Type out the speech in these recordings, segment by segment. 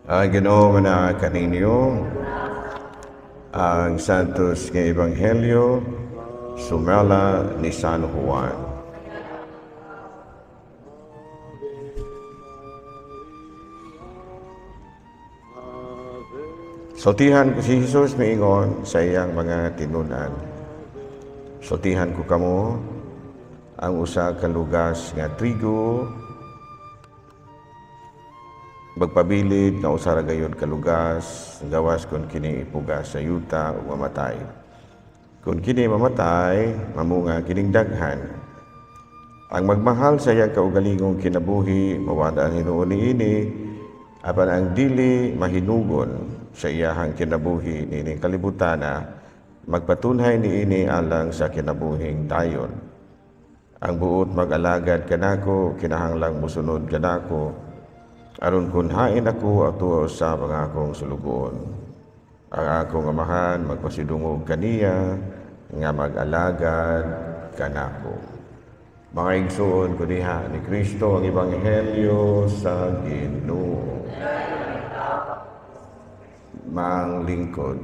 Ginoo na kaninyo ang Santos nga Ebanghelyo sumela ni San Juan. Sultihan ko si Jesus miingon sa iyang mga tinunan. Sultihan ko kamo ang usa ka lugas nga trigo magpabilid nga usa ra gayud ka lugas gawas kun kini ipugas sa yuta ug mamatay. Kun kini mamatay, mamunga kining daghan. Ang magmahal sa iyang kaugalingong kinabuhi mawada ang Hinuon niini apan ang dili mahinugon sa iyahang kinabuhi niining kalibutana magpatunhay niini alang sa kinabuhing dayon. Ang buot mag-alagad kanako kinahanglang mosunod kanako aron kun hain ako ato sa mga akong sulugoon. Ang akong amahan magpasidungog kaniya nga mag-alagad kanako. Mga igsoon ko diha ni Kristo ang Ebanghelyo sa Ginoo. Mang lingkod.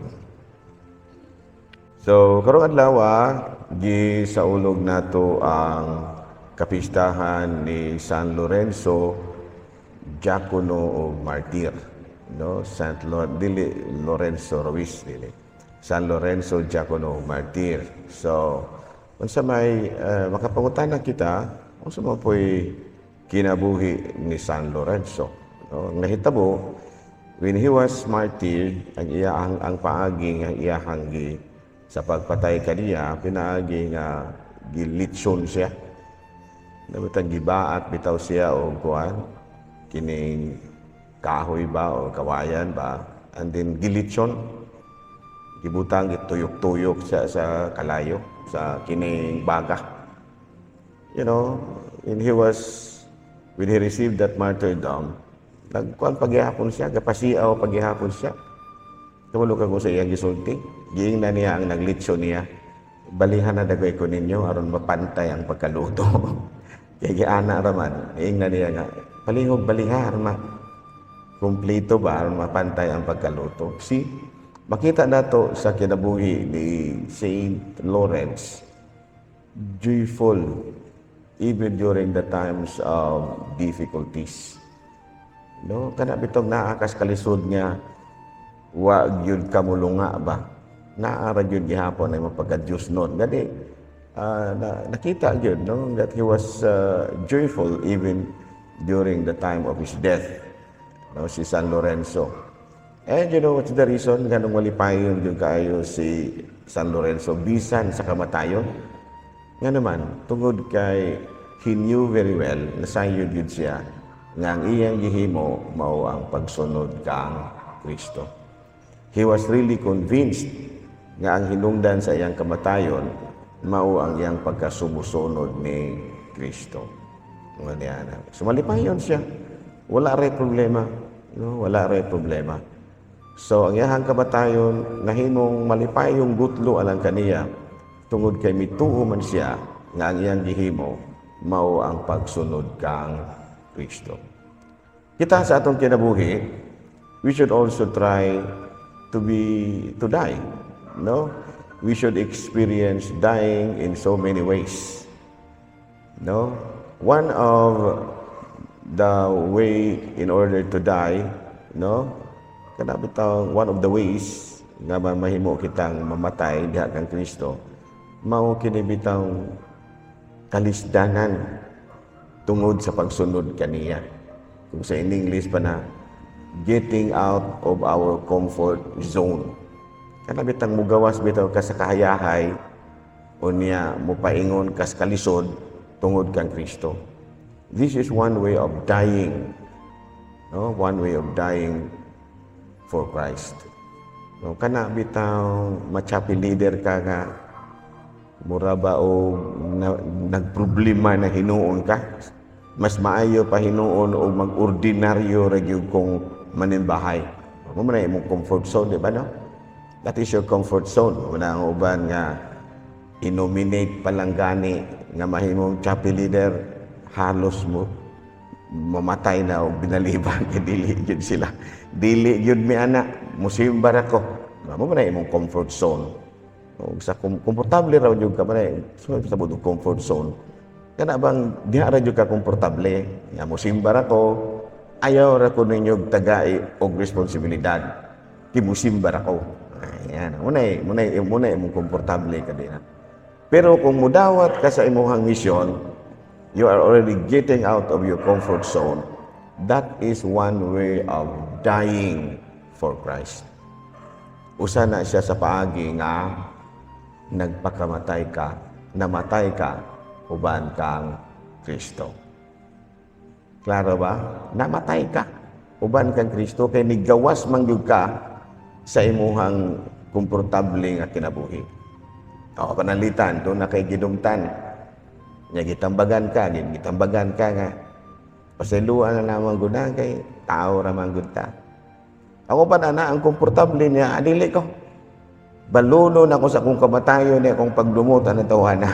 So, karong adlaw gi sa ulog nato ang kapistahan ni San Lorenzo Diacono o Martir, no? Dili Lorenzo Ruiz dili. San Lorenzo Diacono Martir. So, unsa may makapangutan kita, unsa mo po'y kinabuhi ni San Lorenzo, no? Nahitabo when he was martyred, ang paagi nga iyahang sa pagpatay kaniya, pinaagi nga gilitson siya. Nabutang gibaak bitaw siya o kuan, kining kahoy ba o kawayan ba, and then gilitson. Gibutang gituyok-tuyok siya sa kalayo, sa kining baga. You know, when he received that martyrdom, nagkuhan paghihapon siya, gapasiaw paghihapon siya. Kamulo ka ko sa iyang gisulti. Giing na niya ang naglitsyo niya. Balihan na dagay ko ninyo aron mapantay ang pagkaluto. Kaya giana raman. Giing na niya nga, palihog balihan ma. Kumplito ba aron mapantay ang pagkaluto. See, makita nato sa kinabuhi ni Saint Lawrence, joyful even during the times of difficulties. No, kana bitong naakas kalisod nga wa gyud kamulunga ba, naara gyud gihapon ay mapagka-Dios nun. Gani nakita gyud no that he was joyful even during the time of his death, no, si San Lorenzo. And you know what's the reason ganong walipayon gyud kaayo si San Lorenzo bisan sa kamatayon? Nga naman tungod kay he knew very well na sayod gyud siya nga ang iyang gihimo mao ang pagsunod kang Kristo. He was really convinced nga ang hinungdan sa iyang kamatayon mao ang iyang pagkasumusunod ni Kristo. So malipayon siya. Wala ray problema. No? Wala ray problema. So ang iyang kamatayon nahimong malipayong gutlo alang kaniya tungod kay mituo man siya nga ang iyang gihimo mao ang pagsunod kang Kristo. Kita sa atong kinabuhi, we should also try to die, no? We should experience dying in so many ways, no? One of the way in order to die, no? Kana bitaw one of the ways nga mahimo kitang mamatay diha kang Kristo, mao kini bitaw kalisdanan tungod sa pagsunod kaniya. Kung sa in English pa na, getting out of our comfort zone. Kana bitang mugawas bitaw ka sa kahayahay o niya mupaingon kas kalisod tungod kang Kristo. This is one way of dying. No, one way of dying for Christ. No, kana bitaw machapi leader ka nga mura ba o nagproblema na hinuon ka. Mas maayo pa hinuon o mag-ordinaryo ra gyud kung maninbahay. Mo man imong comfort zone, di ba no? That is your comfort zone. Wala ang uban nga i-nominate palang gani nga mahimong chapel leader, halos mo mamatay na o binaliban kay dili gyud sila. Dili gyud mi anak, musimbar ako. Mo man imong comfort zone. O sa komportable raw jud ka man sa budong comfort zone. Kana bang diha ra jud ka komportable, nga musimbar ako, ayaw ra ko ninyo tagai og responsibilidad. Kimusimbar ako. Ayan, muna imong komportable ka din. Pero kung mudawat ka sa imong misyon, you are already getting out of your comfort zone. That is one way of dying for Christ. Usa na siya sa paagi nga nagpakamatay ka, namatay ka, uban kang Kristo. Klaro ba? Namatay ka, uban kang Kristo, kay nigawas mangyud ka sa imuhang komportable nga kinabuhi. O, panalitan, doon na kay gidumtan. Nya gitambagan ka nga. Pasiluan na naman gud na kay tao ra man gud ka. Ako pa na ang komportable niya, adili ko. Baluno na ko sa akong kamatayon niya akong pagdumutan na tawhana.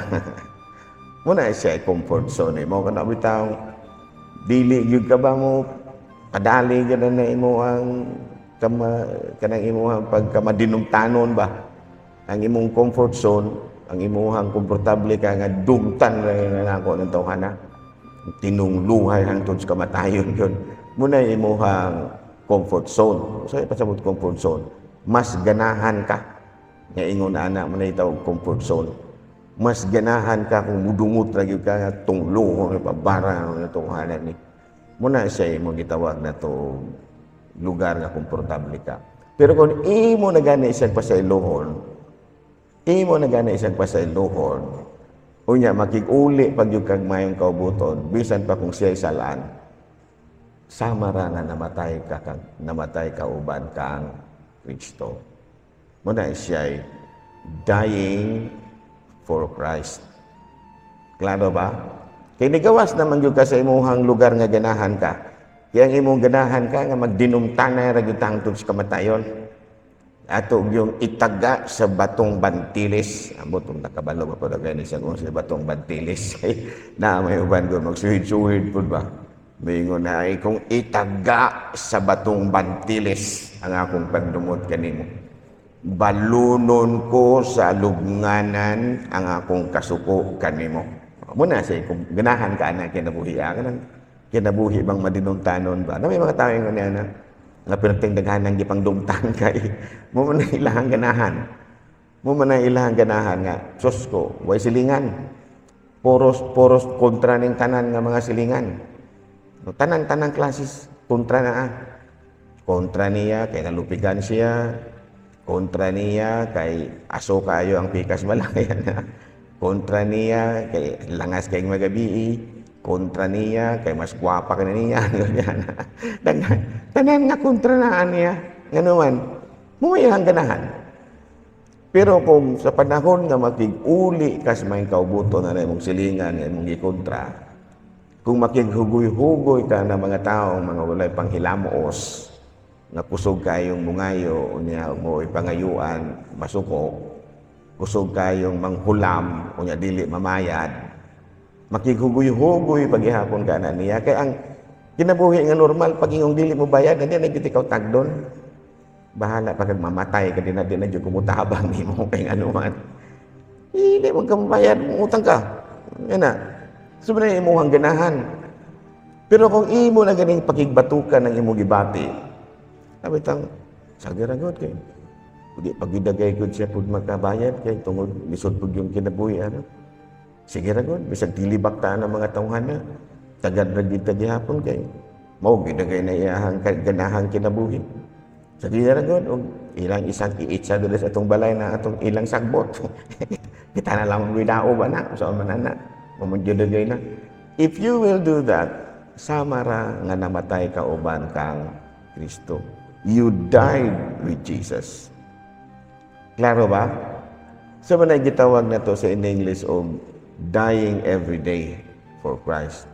Muna siya comfort zone mo kana bitaw. Dili gyud ka ba mo kadali gyud na imo ang kanang imuhang pagkamadinumtanon ba? Ang imong comfort zone, ang imuhang komportable ka nga dugtan na ako ng tawhana. Tinungluhay hangtod sa kamatayon yun. Muna imuhang comfort zone. So, ipasabot comfort zone. Mas ganahan ka. Nga ingon na anak mo na itaw comfort zone. Mas ganahan ka kung mudumot lagi ka nga tunglo kung ipabara ng tawhana ni. Muna siya imong gitawag na to lugar nga komportable ka. Pero kung imo na gani isang pasaylohon, unya makig-uli pag yung kag mayong kaubuton, bisan pa kung siya'y salaan, sama ra nga namatay ka uban kang Kristo. Muna siya'y dying for Christ. Klaro ba? Kaya nigawas naman yung ka sa imuhang lugar nga ganahan ka. Kaya ang imong ganahan ka nga magdinumtanay ra gyud tangtod sa kamatayon. Ato yung itaga sa batong bantilis. Amo tong nakabalo pa pala ni sa kung sa batong bantilis. Na may uban ko magsuhid-suhid pud ba. Mingon na ay kung itaga sa batong bantilis ang akong pagdumot kanimo. Balunon ko sa lubnganan ang akong kasuko kanimo. Muna say kung ganahan ka na kinabuhi kanang kinabuhi bang madinumtanon ba. Na may mga tao nga na nga pinagtingdaghan ng gipang dumtan kay mo man ilahang ganahan. Mo man ilahang ganahan nga sus ko way silingan. Poros kontra ning tanan nga mga silingan. No, tanan klases kontra na. Kontra niya kay nalupigan siya. Kontra niya kay aso kayo ang pikas malayan na. Kontra niya kay langas kay magabi. Kontra niya, kay mas gwapa ka na niya. Tanan nga kontra naan niya. Nga naman, mumayang ganahan. Pero kung sa panahon nga makig-uli kas may kaubuto na imong silingan, nga imong gikontra, kung makighugoy-hugoy ka na mga tao, mga walay panghilamos, nga kusog kayong mungayo, unya mo ipangayuan, masuko, kusog kayong manghulam, unya dili mamayad, makighugoy-hugoy paghihapon ka na niya. Kaya ang kinabuhi nga normal, pag ingong dili mo bayad, hindi na ikaw tagdon. Bahala pag mamatay ka din na dyan kumutabang ni mo kay anuman. Hindi mo ka mabayad, utang ka. Yan na. Sobrang imuhang ganahan. Pero kung imo na ganing pakigbatukan ng imong gibati, sabi tang, sagiragot kayo. Hindi pagidagay ko siya pud magkabayad kay tungod lisod pud yung kinabuhi ano. Sige ragon, bisag tilibak ta ng mga tawhana. Tagad ra gid gihapon kay mao gidagay na iyahang ganahan kinabuhi. Sige ragon og ilang isang iitsa diri sa atong balay na atong ilang sagbot. Kita na lang widao ba na sa manana. Mamudjudagay na. If you will do that, sama ra nga namatay ka uban kang Kristo. You died with Jesus. Klaro ba? So man gitawag na to sa English og dying every day for Christ.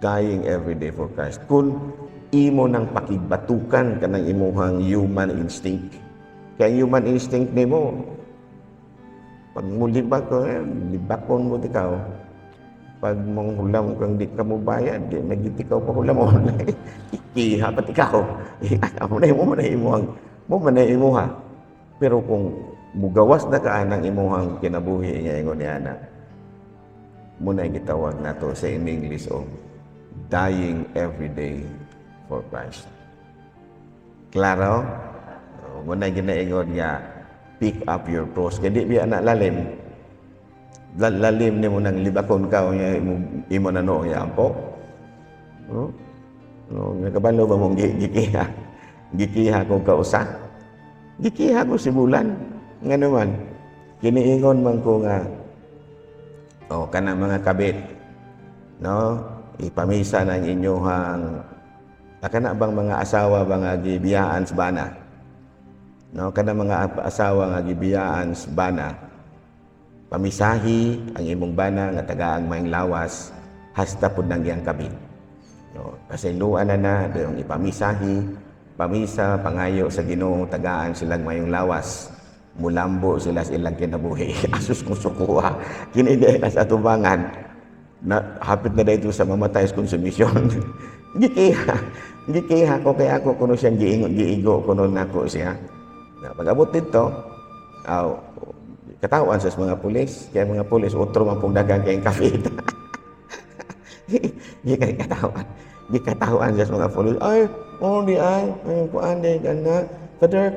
Dying every day for Christ. Kung imo nang pakigbatukan ka ng imuhang human instinct. Kaya human instinct nimo, pag mo libak ko, libakon mo ikaw. pag manghulam kang di ka mo bayad, di nagitikaw pa hulam mo. Ikiha pati ikaw. Mo na imuha. Pero kung mugawas na ka ng imuhang kinabuhi nga ingon ni ana, muna gitawag nato sa in English o dying every day for Christ. Klaro? Muna ginaingon nga pick up your cross. Kaya di biya na lalim. Lalim ni mo nang libakon ka o imo na noong yampo. Nakabalo ba mong gikiha? Gikiha ko kausa? Gikiha ko si bulan. Nga naman, kiniingon man ko nga, kanang mga kabit, no? Ipamisa ng inyong, kana bang mga asawa ba nga gibiyaan sa bana? No, kana mga asawa nga gibiyaan sa bana, pamisahi ang imong bana nga tagaang maing lawas, hasta pud nang giyang kabit. No, kasi luan na dayong ipamisahi, pamisa pangayo sa Ginoo tagaan silang mayong lawas. Mulambo sila sa ilang kinabuhi. Asus kong sukuha. Kini di sa atubangan na hapit na dito sa mamatay sa konsumisyon. Gikiha ko kaya ako kuno siyang giigo kuno nako siya. Na pag-abot dito, katawan sa mga pulis, kaya mga pulis utro man pong dagang kayong kafit. Gikatawan sa mga pulis. Ay, kuan day kana. Father,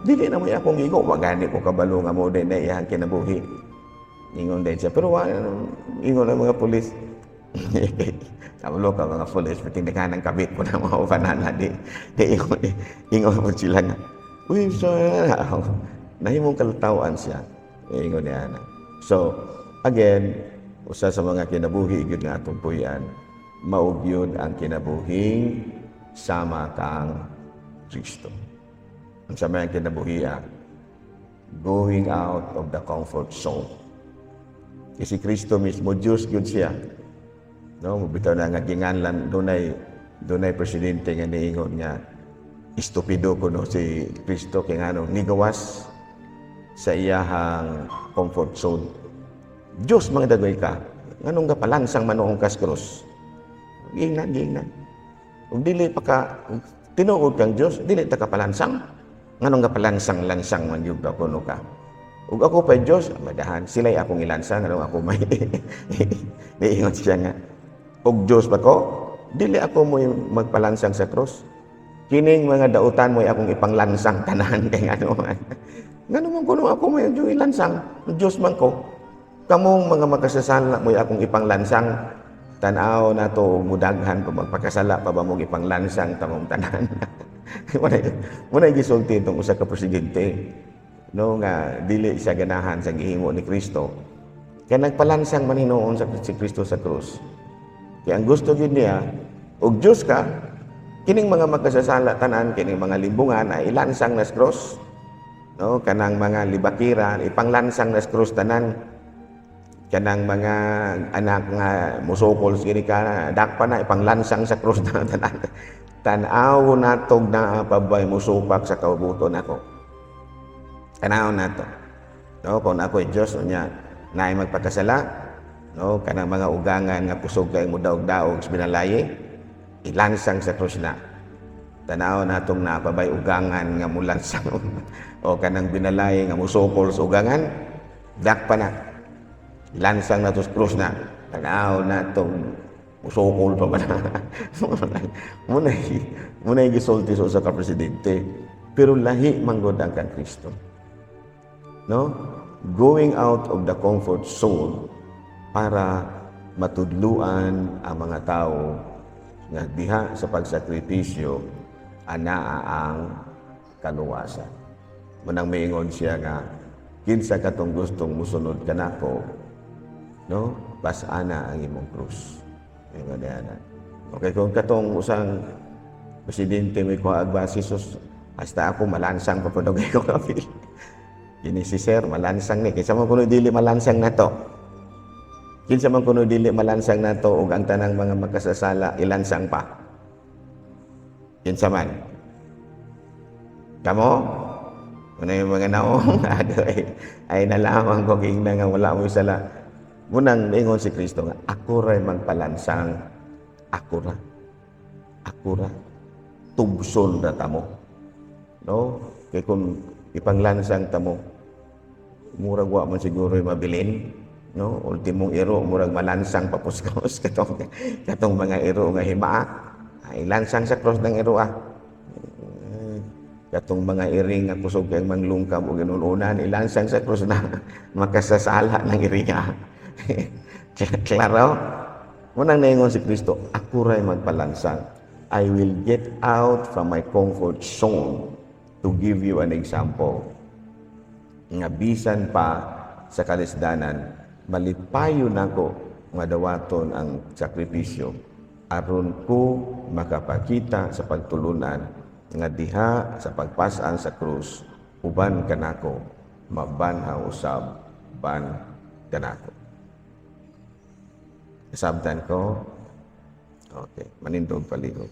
dili na mo akong gigo, wagani ko kabalo nga mo din na iyang kinabuhi. Ingon din siya, pero ingon ang mga pulis. Kabalo ka mga pulis, patindakan ng kabit ko na mga upanana. Ingon mo sila nga, uy, so, nahimong kalatawan siya. Ingon niya na. So, again, usa sa mga kinabuhi, yun nga itong puyan, maugyod ang kinabuhing sama kang Kristo. Ang sama yung kinabuhiya, going out of the comfort zone. Kasi Kristo mismo, Diyos yun siya. No, mabitaw na nga ginganlan, dunay presidente nga niingon nga, estupido ko no si Kristo, kaya nga nigawas sa iyahang comfort zone. Diyos mga dagway ka, nganong nga palansang manoong kas krus. Gingnan. Kung dili pa ka, tinuod kang Diyos, dili ta ka palansang. Nganong nga palansang-lansang man yung kuno ka. Ug ako pa Diyos, madahan, sila'y akong ilansang, nganong ako may niingon siya nga. Ug Diyos ba ko, dili ako mo magpalansang sa krus. Kining mga dautan mo akong ipanglansang tanan kay ano man. Ngano man kuno ako mo yung ilansang, Diyos man ko. Kamong mga makasasala mo akong ipanglansang, tanaw na to mudaghan kung magpakasala pa ba mong ipanglansang tamong tanan. Muna gisulti itong usa ka presidente, no, nga dili siya ganahan sa gihimo ni Kristo. Kaya nagpalansang man hinuon si Kristo sa krus. Kaya ang gusto gyud niya, og Diyos ka, kining mga magkasasala tanan, kining mga limbungan ay ilansang nas krus. No, kanang mga libakiran ipanglansang nas krus tanan. Kanang mga anak nga musukol sige ka dakpa na ipanglansang sa krus tanan. Tanaw natog na pabay musupak sa kaubuton ako. Tanaw nato. No, kung ako ay Diyos niya naay magpakasala, no, kanang mga ugangan nga pusog kay mudaog-daog sa binalayi, ilansang sa krus na. Tanaw natong napabay ugangan nga mulansang o kanang binalayi nga musukol sa ugangan, dakpa na. Ilansang na to sa krus na. Tanaw natong musukol pa ba na. Muna'y gisulti sa ka presidente. Pero lahi manggod ang kan Kristo. No? Going out of the comfort zone para matudluan ang mga tao nga diha sa pagsakripisyo anaa ang kaluwasan. Munang maingon siya nga kinsa katong gustong musunod kanako, no? Pas-ana ang imong krus. Okay, kung katong usang presidente may kuha Jesus, hasta ako malansang papadogay ko kapil. Ini si Sir, malansang ni. Kinsa man kuno dili malansang na to. Kinsa man kuno dili malansang na to, ug ang tanang mga makasasala, ilansang pa. Kinsa man. Kamo? Ano yung mga naong? Ay nalaman ko, king na nga wala mo sala. Munang ningon si Kristo nga, ako ray magpalansang, ako ra, tubson na tamo. No? Kaya kung ipanglansang tamo, murag wa man siguro mabilin, no? Ultimong iro, murag malansang papuskos, katong mga iro nga himaa. Ay, lansang sa cross ng iro katong mga iring nga kusog kay manglungkab o ginununan, ilansang sa cross na makasasala ng iringa. Klaro? Munang naingon si Kristo, ako ray magpalansang. I will get out from my comfort zone to give you an example. Nga bisan pa sa kalisdanan, malipayo nako nga dawaton ang sakripisyo aron ko makapakita sa pagtulunan nga diha sa pagpasan sa krus uban kanako mabanhaw usab ban kanako. Sabtan ko. Okay, manindog paligod.